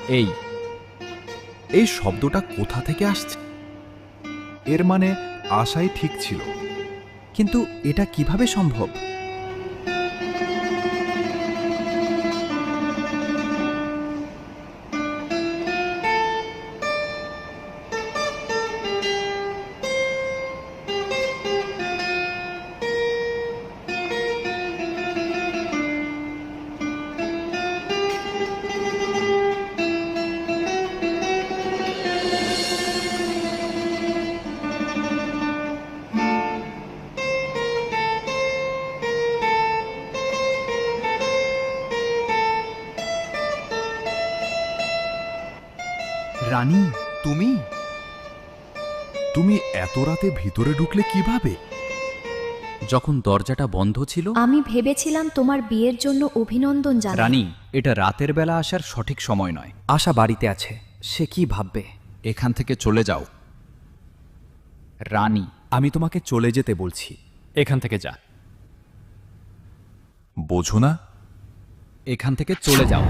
এই এই শব্দটা কোথা থেকে আসছে? এর মানে আশাই ঠিক ছিল। কিন্তু এটা কিভাবে সম্ভব? রানী, তুমি তুমি এত রাতে ভিতরে ঢুকলে কিভাবে? যখন দরজাটা বন্ধ ছিল। আমি ভেবেছিলাম তোমার বিয়ের জন্য অভিনন্দন জানাই। রানী, এটা রাতের বেলা আসার সঠিক সময় নয়। আশা বাড়িতে আছে, সে কি ভাববে? এখান থেকে চলে যাও। রানী, আমি তোমাকে চলে যেতে বলছি। এখান থেকে যা। বোঝো না? এখান থেকে চলে যাও।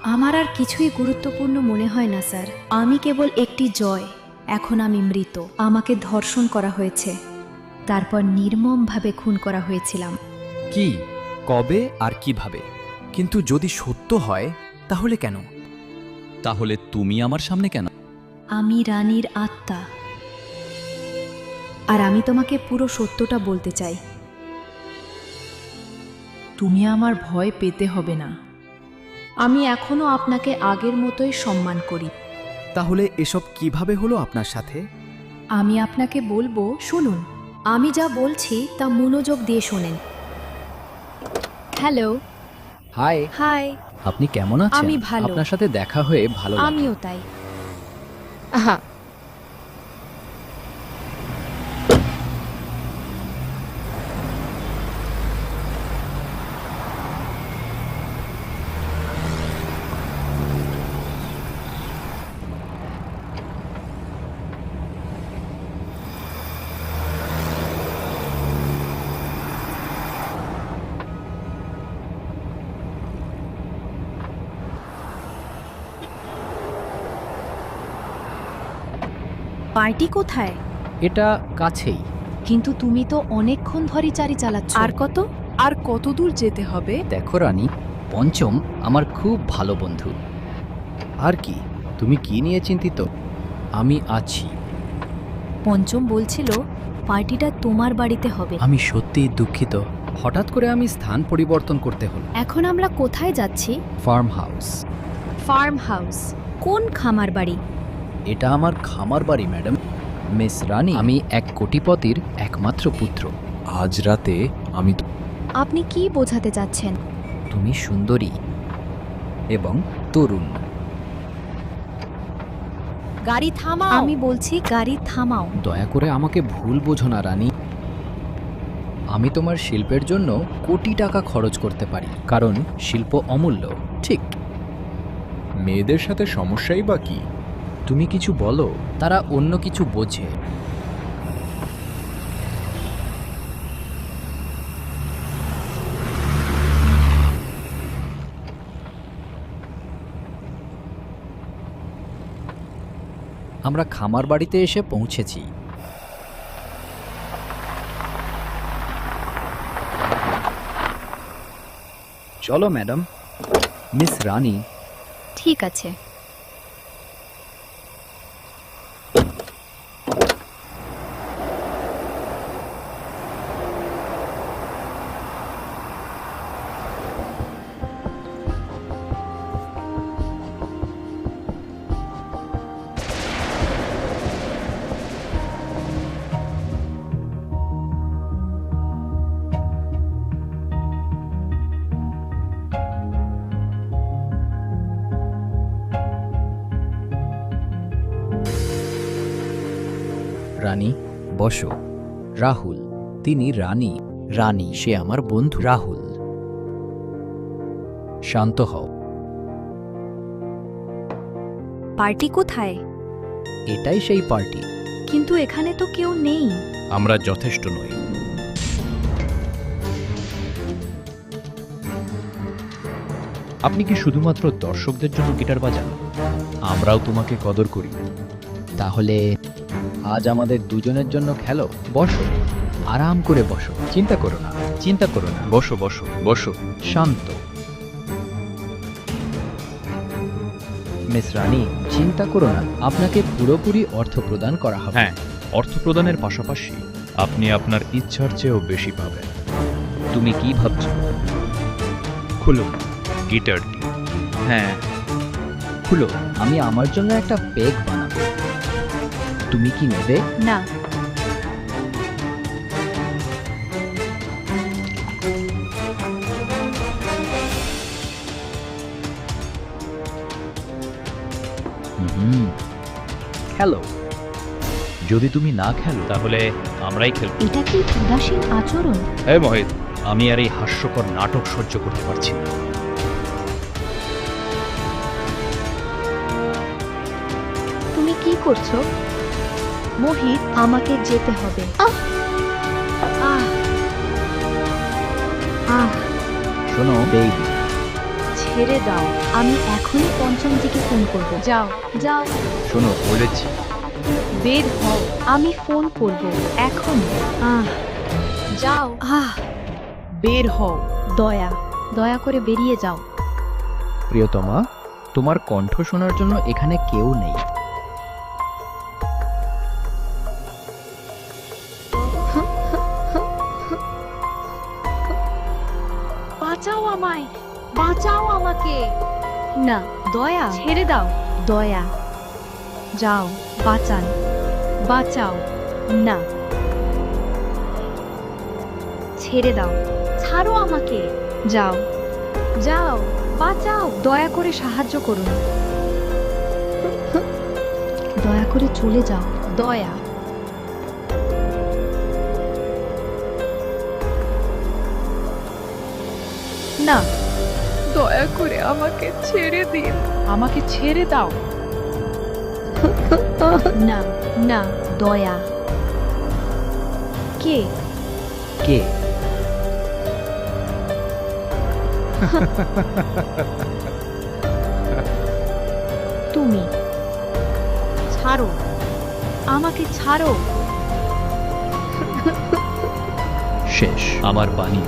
আমার আর কিছুই গুরুত্বপূর্ণ মনে হয় না স্যার। আমি কেবল একটি জয়। এখন আমি মৃত। আমাকে ধর্ষণ করা হয়েছে, তারপর নির্মমভাবে খুন করা হয়েছিলাম। কি, কবে আর কিভাবে? কিন্তু যদি সত্য হয় তাহলে কেন? তাহলে তুমি আমার সামনে কেন? আমি রানীর আত্মা, আর আমি তোমাকে পুরো সত্যটা বলতে চাই। তুমি আমার ভয় পেতে হবে না। আমি এখনো আপনাকে আগের মতোই সম্মান করি। তাহলে এসব কিভাবে হলো আপনার সাথে? আমি আপনাকে বলবো, শুনুন। আমি যা বলছি তা মনোযোগ দিয়ে শোনেন। হ্যালো। হাই। হাই। আপনি কেমন আছেন? আমি ভালো। আপনার সাথে দেখা হয়ে ভালো লাগলো। আমিও তাই। পার্টি কোথায়? এটা কাছেই। কিন্তু তুমি তো অনেকক্ষণ ধরে চারি চালাচ্ছ। আর কত? আর কত দূর যেতে হবে? দেখো রানী, পঞ্চম আমার খুব ভালো বন্ধু। আর কি, তুমি কি নিয়ে চিন্তিত? আমি আছি। পঞ্চম বলছিল পার্টিটা তোমার বাড়িতে হবে। আমি সত্যিই দুঃখিত। হঠাৎ করে আমি স্থান পরিবর্তন করতে হলো। এখন আমরা কোথায় যাচ্ছি? Farm house. Farm house? কোন খামার বাড়ি? এটা আমার খামার বাড়ি ম্যাডাম। মিস রানী, আমি এক কোটিপতির একমাত্র পুত্র। আজ রাতে আমি আপনি কি বোঝাতে চাচ্ছেন? তুমি সুন্দরী এবং তরুণ। গাড়ি থামাও। আমি বলছি গাড়ি থামাও। দয়া করে আমাকে ভুল বোঝো না রানী। আমি তোমার শিল্পের জন্য কোটি টাকা খরচ করতে পারি, কারণ শিল্প অমূল্য। ঠিক। মেয়েদের সাথে সমস্যাই বা কি? তুমি কিছু বলো, তারা অন্য কিছু বোঝে। আমরা খামার বাড়িতে এসে পৌঁছেছি। চলো ম্যাডাম। মিস রানী। ঠিক আছে। রানী, বসো। রাহুল, তিনি রানী। রানী, সে আমার বন্ধু। রাহুল, শান্ত হও। পার্টি কোথায়? এটাই সেই পার্টি। কিন্তু এখানে তো কেউ নেই। আমরা যথেষ্ট নই। আপনি কি শুধুমাত্র দর্শকদের জন্য গিটার বাজান? আমরাও তোমাকে কদর করি। তাহলে আজ আমাদের দুজনের জন্য খেলো। বসো, আরাম করে বসো। চিন্তা করো না, চিন্তা করো না। বসো বসো বসো, শান্ত। মিস রানী, চিন্তা করো না, আপনাকে পুরোপুরি অর্থ প্রদান করা হবে। হ্যাঁ, অর্থ প্রদানের পাশাপাশি আপনি আপনার ইচ্ছার চেয়েও বেশি পাবেন। তুমি কি ভাবছো? খুলুন গিটারটি। হ্যাঁ, খুলো, আমি আমার জন্য একটা পেগ বানাবো। তুমি কি নেবে? না। হ্যালো। যদি তুমি না খেলো তাহলে আমরাই খেলব। এটা কি উদাসীন আচরণ? হ্যাঁ মহিত, আমি আর এই হাস্যকর নাটক সহ্য করতে পারছি না। তুমি কি করছো? মোহিত, আমাকে যেতে হবে। আহ আহ আহ শোনো বেবি, ছেড়ে দাও। আমি এখনই পঞ্চমজিকে ফোন করব। যাও যাও, শোনো বলেছি। বের হও। আমি ফোন করব এখন। যাও। বের হও। দয়া দয়া করে বেরিয়ে যাও। প্রিয়তমা, তোমার কণ্ঠ শোনার জন্য এখানে কেউ নেই। বাঁচাও আমায়, বাঁচাও আমাকে। না, দয়া ছেড়ে দাও। দয়া, যাও, বাঁচান, বাঁচাও। না, ছেড়ে দাও, ছাড়ো আমাকে। যাও যাও, বাঁচাও। দয়া করে সাহায্য করুন। দয়া করে চলে যাও। দয়া। না, দয়া করে আমাকে ছেড়ে দিন। আমাকে ছেড়ে দাও। না না, দয়া। কে? কে? তুমি। ছাড়ো আমাকে, ছাড়ো। শেষ আমার পানি।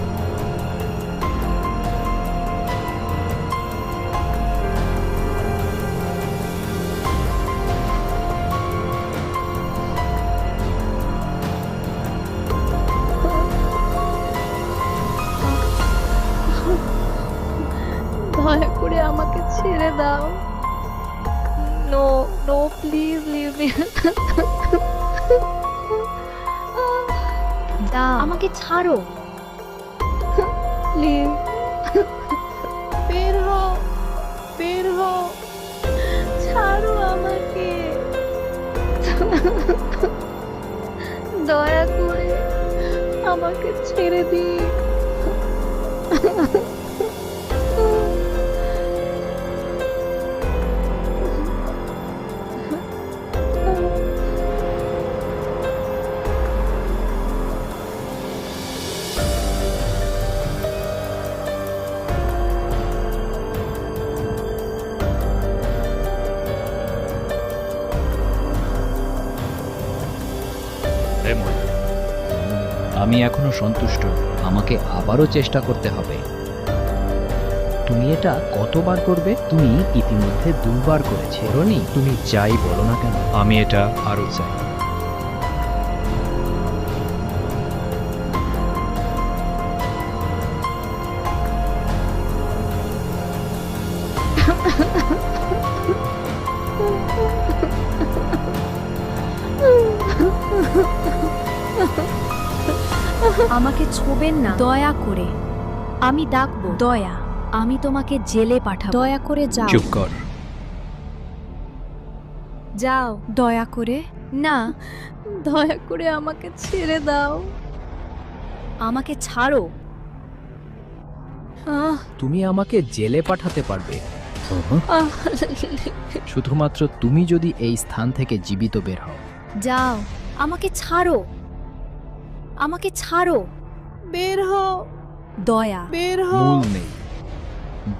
দয়া করে আমাকে ছেড়ে দাও। No no, please leave me. আমাকে ছাড়ো প্লিজ। বের হও, বের হও। ছাড়ো আমাকে, দয়া করে আমাকে ছেড়ে দিন। হ্যাঁ মহিত, আমি এখনো সন্তুষ্ট। আমাকে আবারও চেষ্টা করতে হবে। তুমি এটা কতবার করবে? তুমি ইতিমধ্যে 2 বার করেছো। রনি, তুমি যাই বলো না কেন, আমি এটা আরো চাই। আমাকে ছোবেন না, দয়া করে। আমি ডাকবো। দয়া, আমি তোমাকে জেলে পাঠাবো। দয়া করে যাও। চুপ কর। যাও, দয়া করে। না, দয়া করে আমাকে ছেড়ে দাও। আমাকে ছাড়ো। তুমি আমাকে জেলে পাঠাতে পারবে শুধুমাত্র তুমি যদি এই স্থান থেকে জীবিত বের হও। যাও, আমাকে ছাড়ো, আমাকে ছাড়ো। বের হও, দয়া, বের হও। মূল নেই।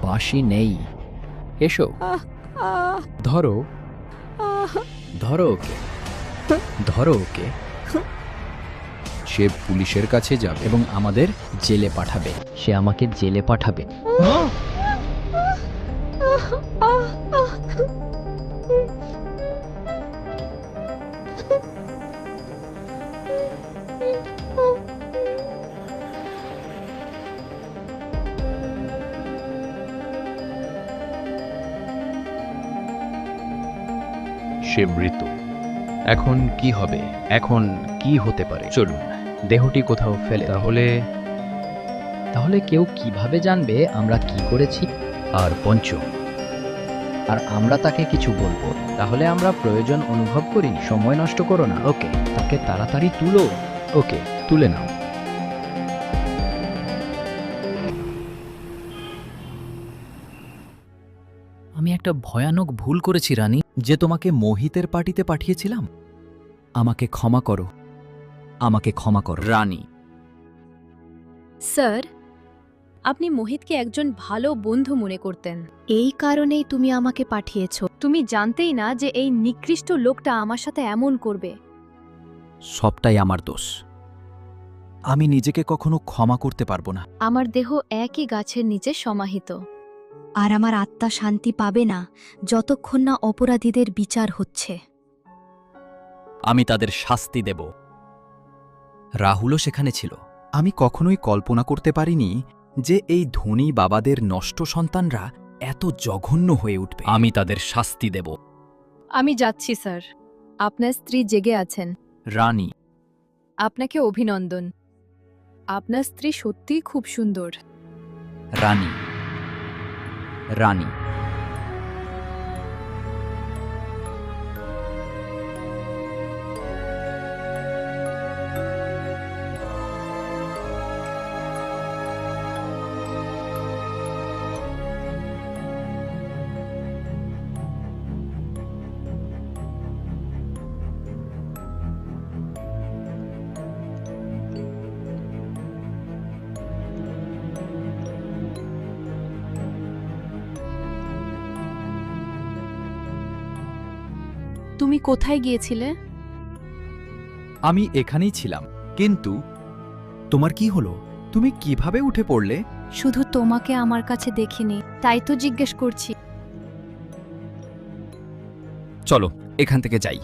বাঁশি নেই। এসো, ধরো, ধরো ওকে, ধরো ওকে। সে পুলিশের কাছে যাবে এবং আমাদের জেলে পাঠাবে। সে আমাকে জেলে পাঠাবে। সে মৃত। এখন কি হবে? এখন কি হতে পারে? চলুন দেহটি কোথাও ফেলে। তাহলে কেউ কিভাবে জানবে আমরা কি করেছি? আর পঞ্চম, আর আমরা তাকে কিছু বলবো। তাহলে আমরা প্রয়োজন অনুভব করিনি। সময় নষ্ট করো না। ওকে, তাকে তাড়াতাড়ি তুলো। ওকে, তুলে নাও। আমি একটা ভয়ানক ভুল করেছি রানী, যে তোমাকে মোহিতের পার্টিতে পাঠিয়েছিলাম। আমাকে ক্ষমা করো, আমাকে ক্ষমা করো রানী। স্যার, আপনি মোহিতকে একজন ভালো বন্ধু মনে করতেন। এই কারণেই তুমি আমাকে পাঠিয়েছ। তুমি জানতেই না যে এই নিকৃষ্ট লোকটা আমার সাথে এমন করবে। সবটাই আমার দোষ। আমি নিজেকে কখনো ক্ষমা করতে পারবো না। আমার দেহ একই গাছের নিচে সমাহিত, আর আমার আত্মা শান্তি পাবে না যতক্ষণ না অপরাধীদের বিচার হচ্ছে। আমি তাদের শাস্তি দেব। রাহুলও সেখানে ছিল। আমি কখনোই কল্পনা করতে পারিনি যে এই ধনী বাবাদের নষ্ট সন্তানরা এত জঘন্য হয়ে উঠবে। আমি তাদের শাস্তি দেব। আমি যাচ্ছি স্যার। আপনার স্ত্রী জেগে আছেন। রানী, আপনাকে অভিনন্দন। আপনার স্ত্রী সত্যিই খুব সুন্দর। রানী, রানী। তুমি কোথায় গিয়েছিলে? আমি এখানেই ছিলাম, কিন্তু তোমার কি হলো? তুমি কিভাবে উঠে পড়লে? শুধু তোমাকে আমার কাছে দেখিনি, তাই তো জিজ্ঞেস করছি। চলো এখান থেকে যাই।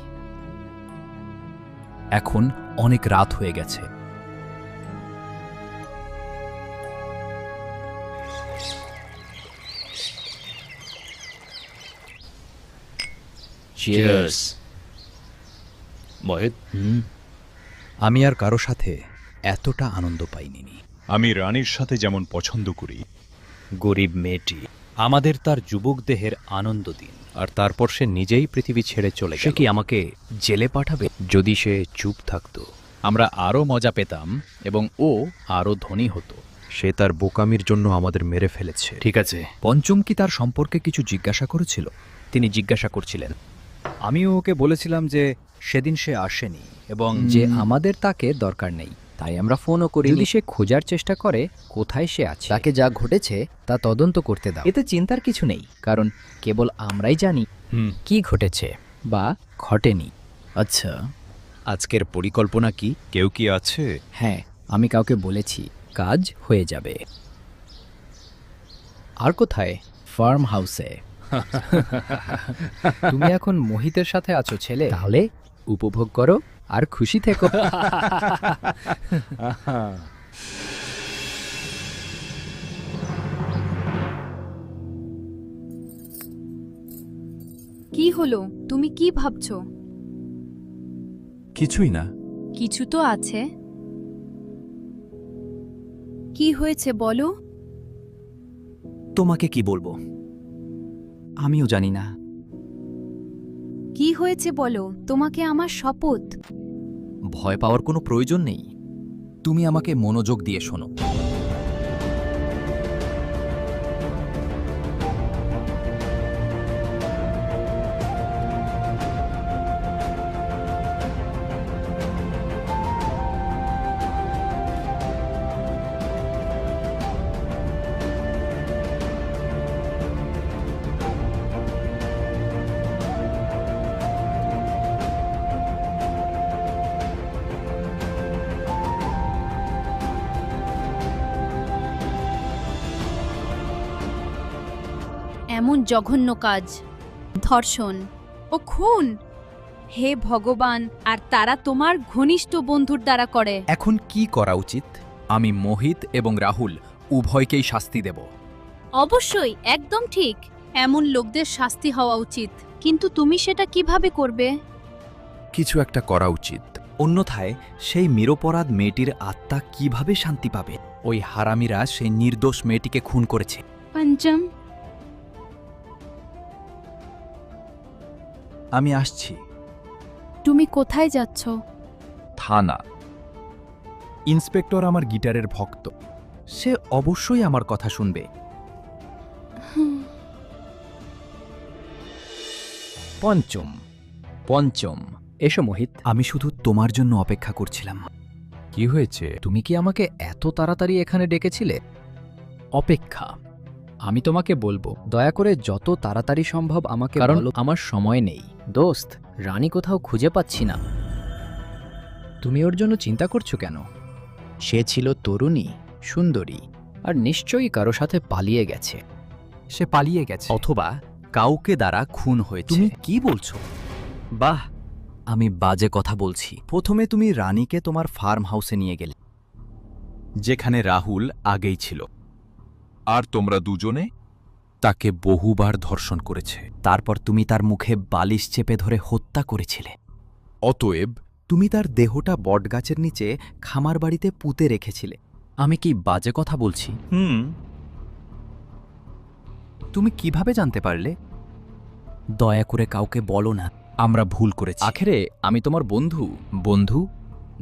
এখন অনেক রাত হয়ে গেছে। চিয়ার্স। মহিত, আমি আর কারো সাথে এতটা আনন্দ পাইনি। আমি রানীর সাথে যেমন পছন্দ করি, গরিব মেয়েটি আমাদের তার যুবক দেহের আনন্দ দিন, আর তারপর সে নিজেই পৃথিবী ছেড়ে চলে গেল। সে কি আমাকে জেলে পাঠাবে? যদি সে চুপ থাকতো, আমরা আরও মজা পেতাম এবং ও আরও ধনী হতো। সে তার বোকামির জন্য আমাদের মেরে ফেলেছে। ঠিক আছে। পঞ্চম কি তার সম্পর্কে কিছু জিজ্ঞাসা করেছিল? তিনি জিজ্ঞাসা করছিলেন। আমিও ওকে বলেছিলাম যে সেদিন সে আসেনি এবং যে আমাদের তাকে দরকার নেই, তাই আমরা ফোনও করি। যদি সে খোঁজার চেষ্টা করে কোথায় সে আছে, তাকে যা ঘটেছে তা তদন্ত করতে দাও। এতে চিন্তার কিছু নেই, কারণ কেবল আমরাই জানি কি ঘটেছে বা ঘটেনি। আচ্ছা, আজকের পরিকল্পনা কি? কেউ কি আছে? হ্যাঁ, আমি কাউকে বলেছি, কাজ হয়ে যাবে। আর কোথায়? ফার্ম হাউসে। তুমি এখন মোহিতের সাথে আছো ছেলে, তাহলে উপভোগ করো আর খুশি থেকো। কি হলো? তুমি কি ভাবছো? কিছুই না। কিছু তো আছে। কি হয়েছে বলো? তোমাকে কি বলবো, আমিও জানি না। কি হয়েছে বলো? তোমাকে আমার শপথ। ভয় পাওয়ার কোনো প্রয়োজন নেই। তুমি আমাকে মনোযোগ দিয়ে শোনো। এমন জঘন্য কাজ, ধর্ষণ ও খুন। হে ভগবান, আর তারা তোমার ঘনিষ্ঠ বন্ধুর দ্বারা করে। এখন কি করা উচিত? আমি মোহিত এবং রাহুল উভয়কেই শাস্তি দেব। অবশ্যই, একদম ঠিক। এমন লোকদের শাস্তি হওয়া উচিত, কিন্তু তুমি সেটা কিভাবে করবে? কিছু একটা করা উচিত। অন্যথায় সেই নিরপরাধ মেয়েটির আত্মা কিভাবে শান্তি পাবে? ওই হারামিরা সেই নির্দোষ মেয়েটিকে খুন করেছে। পঞ্চম, আমি আসছি। তুমি কোথায় যাচ্ছ? থানা। ইন্সপেক্টর আমার গিটারের ভক্ত। সে অবশ্যই আমার কথা শুনবে। পঞ্চম এসো মোহিত। আমি শুধু তোমার জন্য অপেক্ষা করছিলাম। কি হয়েছে? তুমি কি আমাকে এত তাড়াতাড়ি এখানে ডেকেছিলে? অপেক্ষা, আমি তোমাকে বলবো, দয়া করে যত তাড়াতাড়ি সম্ভব আমাকে বলো। কারণ আমার সময় নেই দোস্ত, রানী কোথাও খুঁজে পাচ্ছি না। তুমি ওর জন্য চিন্তা করছো কেন? সে ছিল তরুণী, সুন্দরী, আর নিশ্চয়ই কারো সাথে পালিয়ে গেছে। সে পালিয়ে গেছে অথবা কাউকে দ্বারা খুন হয়েছে। তুমি কি বলছো? বাহ, আমি বাজে কথা বলছি। প্রথমে তুমি রানীকে তোমার ফার্ম হাউসে নিয়ে গেলে, যেখানে রাহুল আগেই ছিল। আর তোমরা দুজনে? তাকে বহুবার ধর্ষণ করেছে। তারপর তুমি তার মুখে বালিশ চেপে ধরে হত্যা করেছিলে। অতএব তুমি তার দেহটা বটগাছের নিচে খামার বাড়িতে পুঁতে রেখেছিলে। আমি কি বাজে কথা বলছি? তুমি কিভাবে জানতে পারলে? দয়া করে কাউকে বলো না, আমরা ভুল করেছি। আখেরে আমি তোমার বন্ধু। বন্ধু?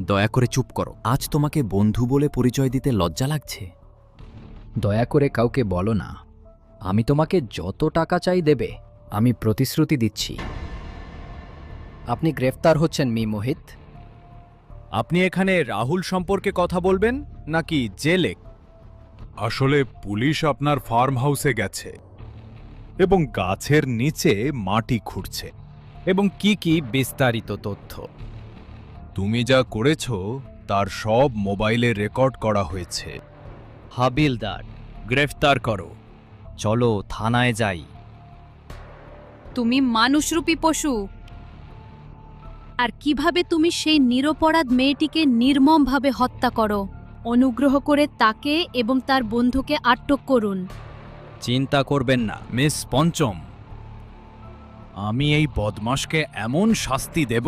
দয়া করে চুপ করো। আজ তোমাকে বন্ধু বলে পরিচয় দিতে লজ্জা লাগছে? দয়া করে কাউকে বলো না। আমি তোমাকে যত টাকা চাই দেবে। আমি প্রতিশ্রুতি দিচ্ছি। আপনি গ্রেফতার হচ্ছেন মোহিত। আপনি এখানে রাহুল সম্পর্কে কথা বলবেন নাকি জেলে? আসলে পুলিশ আপনার ফার্ম হাউসে গেছে এবং গাছের নিচে মাটি খুঁড়ছে। এবং কি বিস্তারিত তথ্য? তুমি যা করেছ তার সব মোবাইলে রেকর্ড করা হয়েছে। হাবিলদার, গ্রেফতার করো। চলো থানায় যাই। তুমি মানুষরূপী পশু। আর কিভাবে তুমি সেই নিরপরাধ মেয়েটিকে নির্মমভাবে হত্যা করো? অনুগ্রহ করে তাকে এবং তার বন্ধুকে আটক করুন। চিন্তা করবেন না মিস পঞ্চম, আমি এই বদমাশকে এমন শাস্তি দেব,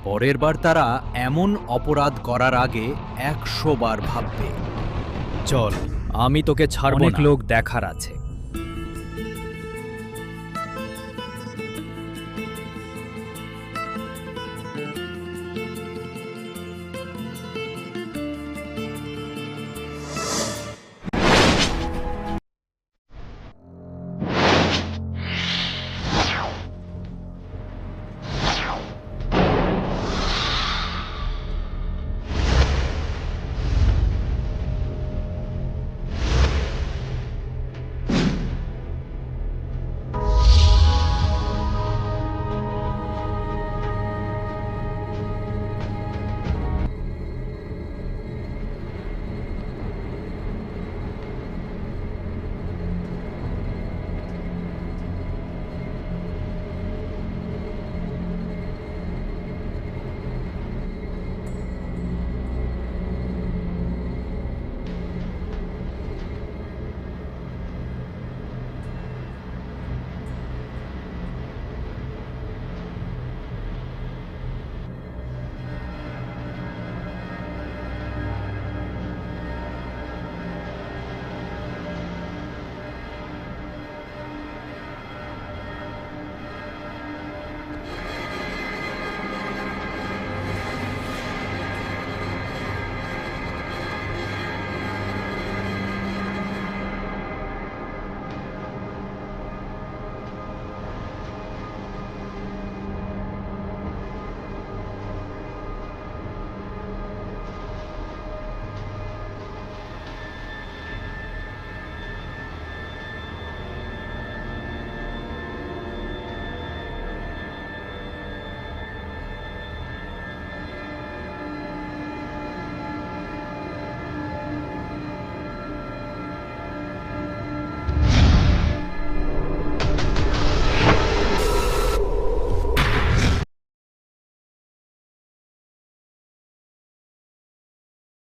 পরের বার তারা এমন অপরাধ করার আগে 100 বার ভাববে। চল, আমি তোকে ছাড়ব না। অনেক লোক দেখার আছে।